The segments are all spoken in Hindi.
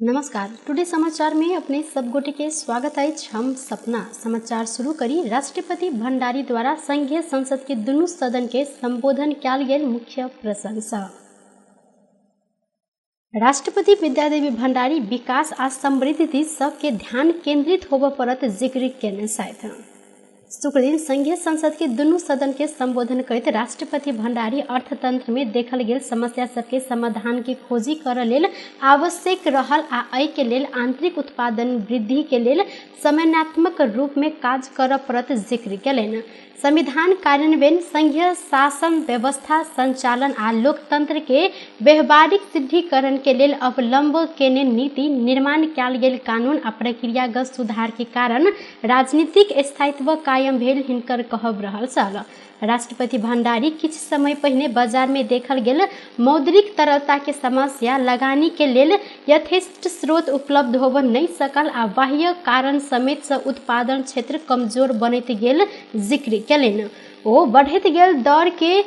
नमस्कार। टुडे समाचार में अपने सब गोटे के स्वागत है। हम सपना समाचार शुरू करी। राष्ट्रपति भंडारी द्वारा संघीय संसद के दुनू सदन के संबोधन कयल गेल मुख्य प्रशंसा। राष्ट्रपति विद्यादेवी भंडारी विकास आ समृद्धि दिस सबके ध्यान केंद्रित होबय पड़त जिक्र केने छथि। शुक्र दिन संघीय संसद के दुनू सदन के संबोधन करते राष्ट्रपति भंडारी अर्थतंत्र में देखल गेल समस्या सबके समाधान के खोजी करय लेल आवश्यक रहल आ एहि के लेल आंतरिक उत्पादन वृद्धि के लेल समन्वयात्मक रूप में काज करय पड़त जिक्र केलनि। संविधान कार्यान्वयन, संघीय शासन व्यवस्था संचालन आ लोकतंत्र के व्यवहारिक सिद्धिकरण के लेल अवलंब केने नीति निर्माण कयल गेल कानून आ प्रक्रियागत सुधार के कारण राजनीतिक स्थायित्व कायम भेल हिनकर कहब रहल छल। राष्ट्रपति भंडारी किछ समय पहिने बाजार में देखल गेल मौद्रिक तरलता के समस्या, लगानी के लेल यथेष्ट स्रोत उपलब्ध होबय नहीं सकल आ बाह्य कारण समेत से उत्पादन क्षेत्र कमजोर बनैत गेल जिक्र केलनि। ओ बढ़ैत गेल दर के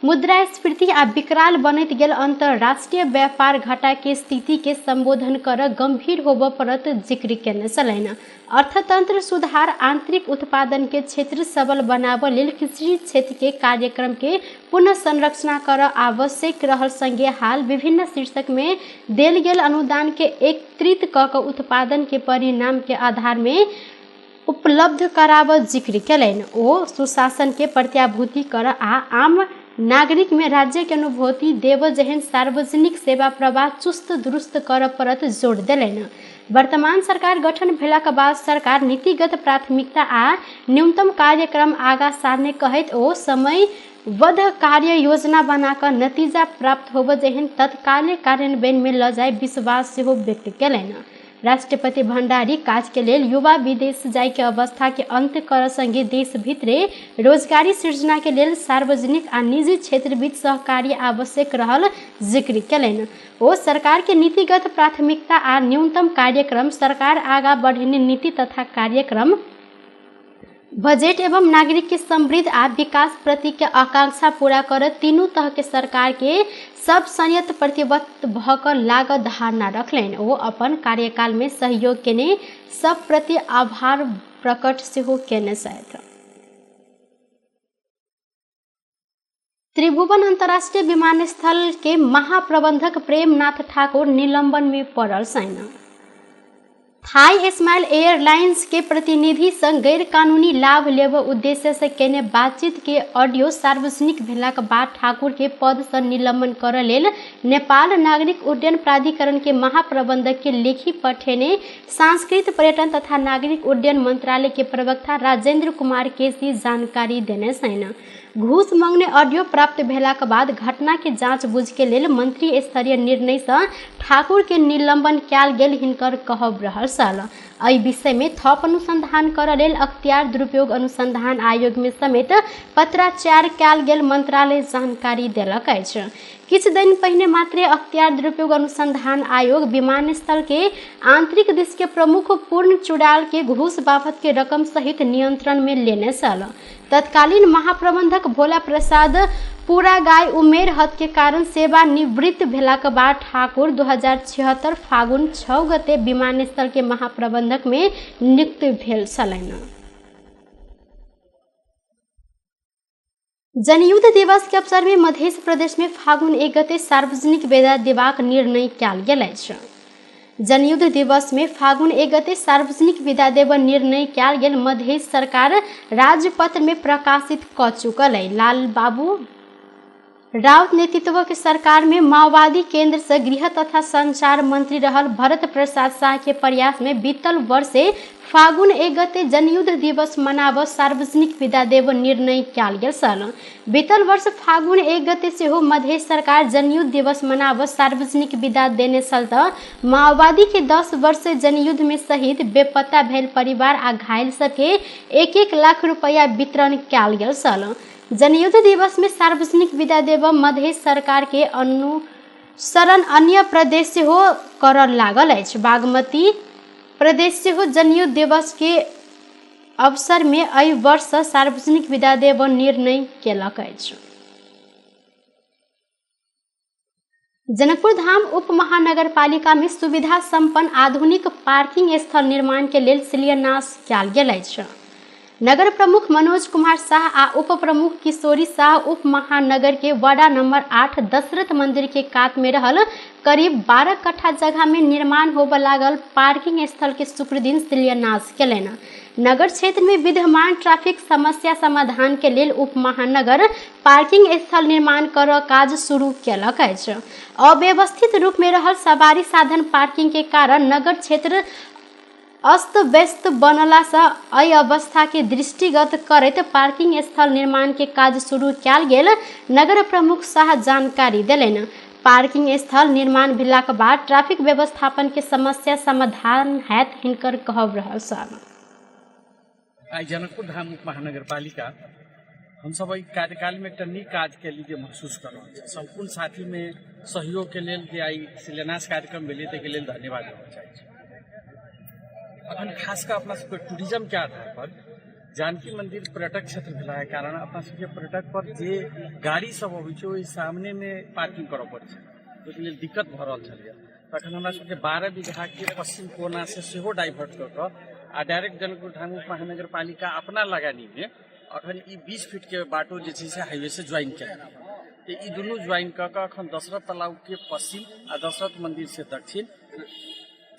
मुद्रास्फीति आ विकराल बनैत गेल अंतर्राष्ट्रीय व्यापार घाटा के स्थिति के संबोधन कर गंभीर होबय पड़त जिक्र केने छलनि। अर्थतंत्र सुधार, आंतरिक उत्पादन के क्षेत्र सबल बनाबय लेल कृषि क्षेत्र के कार्यक्रम के पुनः संरचना कर आवश्यक रहल संगे हाल विभिन्न शीर्षक में देल गेल अनुदान के एकत्रित क उत्पादन के परिणाम के आधार में उपलब्ध कराब जिक्र केलनि। ओ सुशासन के प्रत्याभूति कर आ आम नागरिक में राज्य के अनुभूति देव जहन सार्वजनिक सेवा प्रवाह चुस्त दुरुस्त कर पड़त जोर देलनि। वर्तमान सरकार गठन भेलाक बाद सरकार नीतिगत प्राथमिकता आ न्यूनतम कार्यक्रम आगा सारने कहैत ओ समयबद्ध कार्य योजना बनाकर नतीजा प्राप्त होबय जहन तत्काल कार्यान्वयन में ल जाय विश्वास सेहो व्यक्त केलनि। राष्ट्रपति भंडारी काज के लेल युवा विदेश जाय के अवस्था के अंत कर संगे देश भीतरे रोजगारी सृजना के लेल सार्वजनिक आ निजी क्षेत्र बीच सहकारी आवश्यक रहल जिक्र केलनि। ओ सरकार के नीतिगत प्राथमिकता आ न्यूनतम कार्यक्रम, सरकार आगा बढ़ेने नीति तथा कार्यक्रम, बजट एवं नागरिक के समृद्धि आ विकास प्रति के आकांक्षा पूरा कर तीनों तरह के सरकार के सब संयत प्रतिबद्ध भकर लागत धारणा रखलनि। ओ अपन कार्यकाल में सहयोग केने सब प्रति आभार प्रकट सेहो केने छथि। त्रिभुवन अंतर्राष्ट्रीय विमानस्थल के महाप्रबंधक प्रेमनाथ ठाकुर निलंबन में पड़ल छनि। थाई स्माइल एयरलाइंस के प्रतिनिधि संग गैर कानूनी लाभ लेब उद्देश्य से केने बातचीत के ऑडियो सार्वजनिक भेलाक बाद ठाकुर के पद से निलंबन करय लेल नेपाल नागरिक उड्डयन प्राधिकरण के महाप्रबंधक के लिखि पठेने सांस्कृतिक पर्यटन तथा नागरिक उड्डयन मंत्रालय के प्रवक्ता राजेंद्र कुमार केसी जानकारी देने छनि। घूस मांगने ऑडियो प्राप्त भेलाक बाद घटना के जांच बूझ के लेल मंत्री स्तरीय निर्णय से ठाकुर के निलंबन कयल गेल हिनकर कहब रहल छल। एहि विषय में थप अनुसंधान करय लेल अख्तियार दुरुपयोग अनुसंधान आयोग में समेत पत्राचार कयल गेल मंत्रालय जानकारी देलक अछि। किछ दिन पहिने मात्र अख्तियार दुरुपयोग अनुसंधान आयोग विमानस्थल के आंतरिक दिश के प्रमुख पूर्ण चुड़ैल के घूस बाबत के रकम सहित नियंत्रण में लेने छल। तत्कालीन महाप्रबंधक भोला प्रसाद पूरागाय उमेर हद के कारण सेवानिवृत्त भेलाक बाद ठाकुर 2076 फागुन 6 गते विमानस्थल के महाप्रबंधक में नियुक्त भेल छलनि। जनयुद्ध दिवस के अवसर में मध्य प्रदेश में फागुन 1 गते सार्वजनिक विदा देबाक निर्णय कयल गेल अछि। जनयुद्ध दिवस में फागुन 1 गते सार्वजनिक विदा देब निर्णय कयल गेल मध्य सरकार राजपत्र में प्रकाशित क चुकल है। लाल बाबू राउत नेतृत्व के सरकार में माओवादी केंद्र से गृह तथा संचार मंत्री रहल भरत प्रसाद शाह के प्रयास में बीतल वर्ष फागुन 1 गते जनयुद्ध दिवस मनाब सार्वजनिक विदा देब निर्णय कयल गेल छल। बीतल वर्ष फागुन 1 गते सेहो मध्य सरकार जनयुद्ध दिवस मनाब सार्वजनिक विदा देने छल त माओवादी के 10 वर्ष जनयुद्ध में शहीद बेपत्ता भेल परिवार आ घायल सबके 1-1 लाख रुपया वितरण कयल गेल छल। जनयुद्ध दिवस में सार्वजनिक विदा देब मध्य सरकार के अनुसरण अन्य प्रदेश सेहो करऽ लागल अछि। बागमती प्रदेश सेहो जनयुद्ध दिवस के अवसर में एहि वर्ष सार्वजनिक विदा देब निर्णय केलक अछि। जनकपुर धाम उप महानगर पालिका में सुविधा संपन्न आधुनिक पार्किंग स्थल निर्माण के लेल शिलान्यास कयल गेल अछि। नगर प्रमुख मनोज कुमार शाह आ उप प्रमुख किशोरी शाह उप महानगर के वार्ड नंबर 8 दशरथ मंदिर के कात में रहल करीब 12 कट्ठा जगह में निर्माण होबय लागल पार्किंग स्थल के शुक्र दिन शिलान्यास केलनि। नगर क्षेत्र में विद्यमान ट्रैफिक समस्या समाधान के लेल उप महानगर पार्किंग स्थल निर्माण कर काज शुरू केलक अछि। अव्यवस्थित रूप में रहल सवारी साधन पार्किंग के कारण नगर क्षेत्र अस्त व्यस्त बनला से एहि अवस्था के दृष्टिगत करैत पार्किंग स्थल निर्माण के काज शुरू कयल गेल नगर प्रमुख शाह जानकारी देलनि। पार्किंग स्थल निर्माण भेलाक बाद ट्रैफिक व्यवस्थापन के समस्या समाधान हैत हिनकर कहब रहल सर। आई जनकपुर धाम उप महानगर पालिका हम सब कार्यकाल में एकटा नीक काज के लिए महसूस कर रहल छी। संपूर्ण साथी में सहयोग के लेल जे आई शिलान्यास कार्यक्रम भेलै ताहि के लेल धन्यवाद देना चाहै छी। अखन खास कर अपना सबके टूरिज्म के आधार पर जानकी मंदिर पर्यटक क्षेत्र भेला है कारण अपना सबके पर्यटक पर जे गाड़ी सब अबै छै ओहि सामने में पार्किंग करऽ पड़ै छै, ओहि लेल दिक्कत भऽ रहल छलै। तखन हमरा सबके 12 बीघा के पश्चिम कोना से सेहो डाइवर्ट कऽ कऽ आ डायरेक्ट जनकपुर धाम उप महानगर पालिका अपना लगानी में अखन ई 20 फीट के बाटो जे छै से हाईवे से ज्वाइन कयल तो ई दुनू ज्वाइन कऽ कऽ अखन दशरथ तालाब के पश्चिम आ दशरथ मंदिर से दक्षिण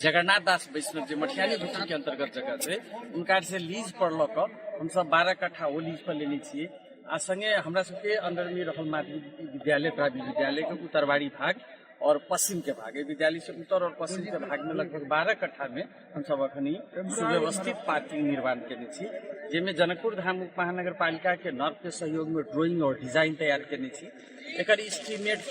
जगन्नाथ दास वैष्णव जो मठियानी भूमि के अंतर्गत जगह है उनका से लीज पर लऽ कऽ हम सब 12 कट्ठा वो लीज पर लेने छियै। आ संगे हमरा सबके अंदर में रहल माध्यमिक विद्यालय प्राथमिक विद्यालय के उत्तरवाड़ी भाग और पश्चिम के भाग, विद्यालय से उत्तर और पश्चिम के भाग में लगभग 12 कट्ठा में हम सब अखनी सुव्यवस्थित पार्किंग निर्माण केने छी, जेमे जनकपुर धाम उप महानगर पालिका के नर्व के सहयोग में ड्राइंग और डिजाइन तैयार केने छी। एकर एस्टीमेट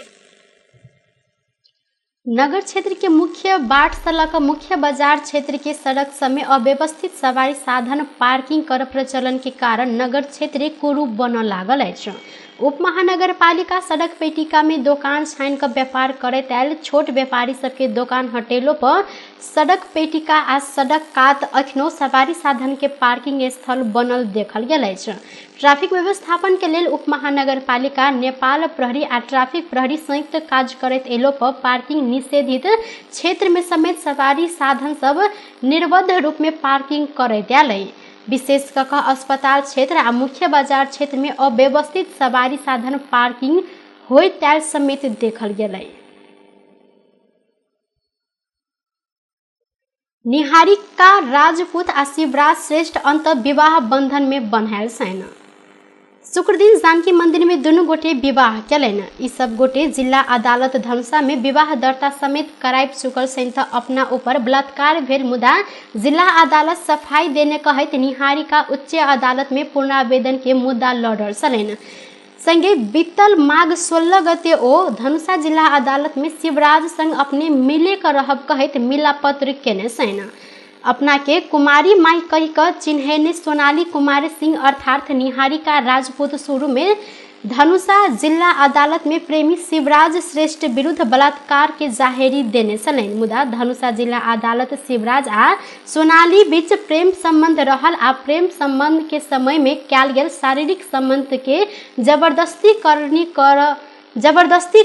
नगर क्षेत्र के मुख्य बाट से लकर मुख्य बाजार क्षेत्र के सड़क समय अव्यवस्थित सवारी साधन पार्किंग कर प्रचलन के कारण नगर क्षेत्र कुरूप बन लागल अछि। उप महानगर पालिका सड़क पेटिका में दुकान छाइन कर व्यापार करैत आयल छोट व्यापारी सबके दुकान हटेलो पर सड़क पेटिका आ सड़क कात अखनो सवारी साधन के पार्किंग स्थल बनल देखल गेल अछि। ट्रैफिक व्यवस्थापन के लेल उप महानगर पालिका नेपाल प्रहरी आ ट्रैफिक प्रहरी संयुक्त काज करैत एलो पर पार्किंग निषेधित क्षेत्र में समेत सवारी साधन सब निर्बाध रूप में पार्किंग करैत आयल। विशेष कऽ अस्पताल क्षेत्र आ मुख्य बाजार क्षेत्र में अव्यवस्थित सवारी साधन पार्किंग होइत आयल समेत देखल गेल। निहारिका राजपूत आ शिवराज श्रेष्ठ अंत विवाह बंधन में बन्हायल छनि। शुक्र दिन जानकी मंदिर में दुनू गोटे विवाह केलनि। ई सब गोटे जिला अदालत धनुषा में विवाह दर्ता समेत कराइब चुकल छनि तऽ अपना ऊपर बलात्कार भेल मुदा जिला अदालत सफाई देने कहैत निहारिका उच्च अदालत में पूर्णावेदन के मुद्दा लड़ल छलनि। संगे बीतल माघ 16 गते ओ धनुषा जिला अदालत में शिवराज संग अपने मिले कर रहब कहैत मिलापत्र केने छनि। अपना के कुमारी माई कही कर चिन्हने सोनाली कुमारी सिंह अर्थात निहारिका राजपूत शुरू में धनुषा जिला अदालत में प्रेमी शिवराज श्रेष्ठ विरुद्ध बलात्कार के जाहेरी देने छलनि। मुदा धनुषा जिला अदालत शिवराज आ सोनाली बीच प्रेम संबंध रहल आ प्रेम संबंध के समय में कयल गेल शारीरिक संबंध के जबरदस्ती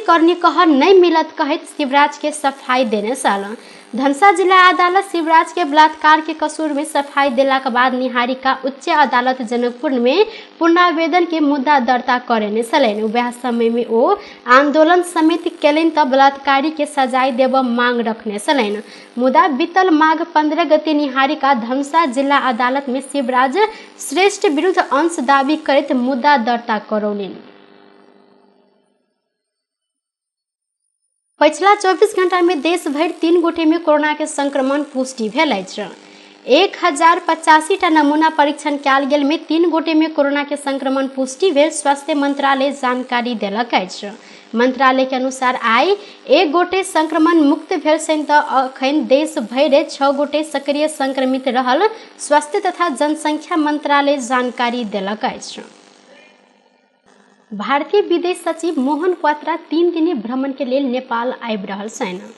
करनी कहर नहीं मिलत कहैत शिवराज के सफाई देने छल। धनुषा जिला अदालत शिवराज के बलात्कार के कसूर में सफाई देला के बाद निहारिका उच्च अदालत जनकपुर में पूर्णावेदन के मुद्दा दर्ता करेने छलनि। वह समय में ओ आंदोलन समेत केलनि तऽ बलात्कारी के सजाए देब मांग रखने छलनि। मुदा बीतल माघ 15 गते निहारिका धनुषा जिला अदालत में शिवराज श्रेष्ठ विरुद्ध अंश दावी करैत मुद्दा दर्ता करौलनि। पिछला 24 घंटा में देश भर 3 गोटे में कोरोना के संक्रमण पुष्टि भेल अछि। 1085 टा नमूना परीक्षण कयल गेल में 3 गोटे में कोरोना के संक्रमण पुष्टि भेल स्वास्थ्य मंत्रालय जानकारी देलक अछि। मंत्रालय के अनुसार आई 1 गोटे संक्रमण मुक्त भेल छनि तऽ अखन देश भर 6 गोटे सक्रिय संक्रमित रहल स्वास्थ्य तथा जनसंख्या मंत्रालय जानकारी देलक अछि। भारतीय विदेश सचिव मोहन क्वात्रा 3 दिनी भ्रमण के लिए नेपाल आबि रहल छनि।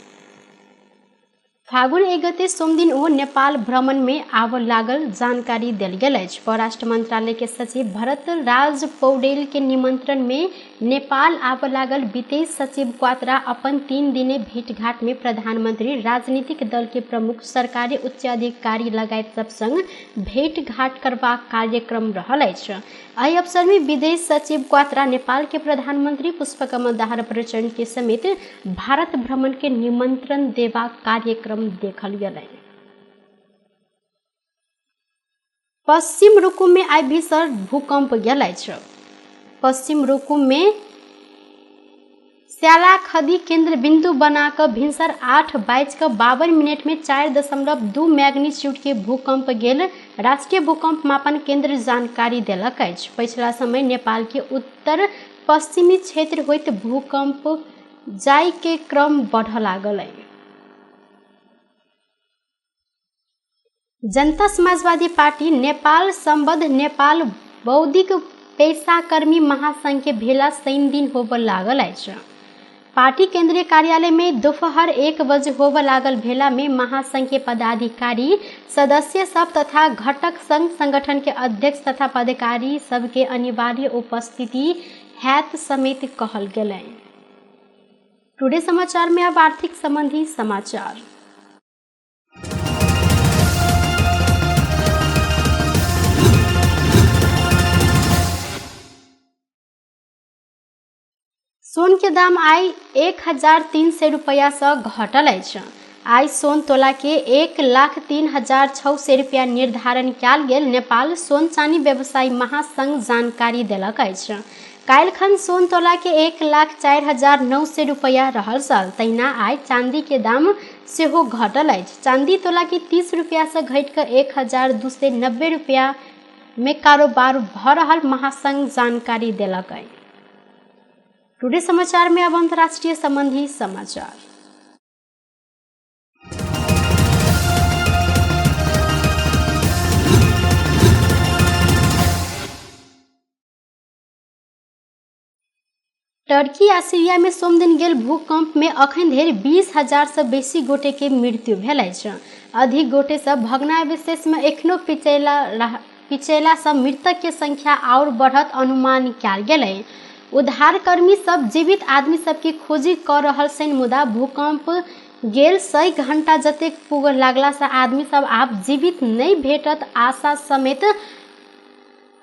फागुन 1 गते सोमदिन ओ नेपाल भ्रमण में आब लागल जानकारी देल गेल अछि। परराष्ट्र मंत्रालय के सचिव भरत राज पौडेल के निमंत्रण में नेपाल आब लागल विदेश सचिव क्वात्रा अपन 3 दिने भेंटघाट में प्रधानमंत्री, राजनीतिक दल के प्रमुख, सरकारी उच्च अधिकारी लगायत सब संग भेंटघाट करबाक कार्यक्रम रहल अछि। एहि अवसर में विदेश सचिव क्वात्रा नेपाल के प्रधानमंत्री पुष्पकमल दाहाल प्रचंड के समेत भारत भ्रमण के निमंत्रण देबाक कार्यक्रम देखल गेल। पश्चिम रुकुम में आई भीषण भूकंप गेल अछि। पश्चिम रुकुम में स्याला खदी केंद्र बिंदु बनाकर भिनसर 8:52 में 4.2 मैग्नीट्यूड के भूकंप गेल। राष्ट्रीय भूकंप मापन केंद्र जानकारी देलक अछि। पिछला समय नेपाल के उत्तर पश्चिमी क्षेत्र होइत भूकंप जाय के क्रम बढ़ लागल है। जनता समाजवादी पार्टी नेपाल संबद्ध नेपाल बौद्धिक पेशाकर्मी महासंघ के भेला शनि दिन होबय लागल अछि। पार्टी केंद्रीय कार्यालय में दोपहर 1 बजे होबय लागल भेला में महासंघ के पदाधिकारी, सदस्य सब तथा घटक संघ संगठन के अध्यक्ष तथा पदाधिकारी सब के अनिवार्य उपस्थिति हैत समेत कहल गेल। टुडे समाचार में अब आर्थिक संबंधी समाचार। सोन के दाम आई 1300 रुपया से घटल अछि। आई सोन तोला के 1,03,600 रुपया निर्धारण कयल गेल नेपाल सोन चानी व्यवसायी महासंघ जानकारी देलक अछि। काल्हिखन सोन तोला के 1,04,900 रुपया रहल छल। तहिना आई चांदी के दाम सेहो घटल अछि। चांदी तोला के 30 रुपया से घटि कऽ 1,290 रुपया में कारोबार भऽ रहल महासंघ जानकारी देलक अछि। टुडे समाचार में अब अंतर्राष्ट्रीय संबंधी समाचार। टर्की आ सीरिया में सोमदिन गेल भूकंप में अखन धरि 20,000 से बेसी गोटे के मृत्यु भेल अछि। अधिक गोटे सब भग्नावशेष में एखनो पिचैला से मृतक के संख्या और बढ़त अनुमान कयल गेल। उद्धारकर्मी सब जीवित आदमी सब की खोजी कर रहल छनि, मुदा भूकंप गेल 100 घंटा जतेक पुगऽ लागला से आदमी सब आब जीवित नहीं भेटत आशा समेत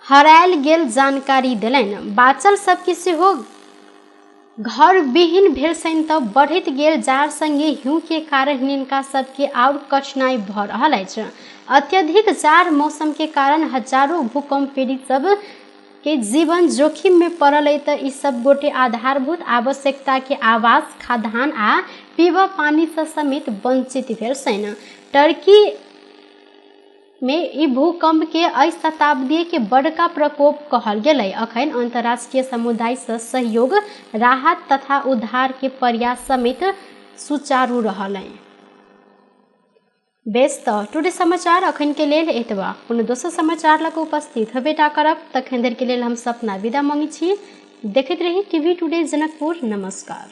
हरायल गेल जानकारी देलनि। बाचल सब की सेहो घर विहीन भेल छनि तऽ बढ़ैत गेल जाड़ संगे हिउँ के कारण हिनका सबके और कठिनाई भऽ रहल अछि। अत्यधिक जाड़ मौसम के कारण हजारों भूकंप पीड़ित सब के जीवन जोखिम में पड़ल है। तो ई सब गोटे आधारभूत आवश्यकता के आवास, खाद्यान्न आ पीबा पानी से समेत वंचित भेल छनि। टर्की में ई भूकंप के एहि शताब्दी के बड़का प्रकोप कहल गेल। अखन अंतर्राष्ट्रीय समुदाय से सहयोग, राहत तथा उद्धार के प्रयास समेत सुचारू रहल है। बेस तऽ टुडे समाचार अखन के लेल एतबा। कोनो दोसर समाचार लग उपस्थित हेबेटा करब, तखन देर के लेल हम सपना विदा मांगी छी। देखैत रही टीवी टुडे जनकपुर। नमस्कार।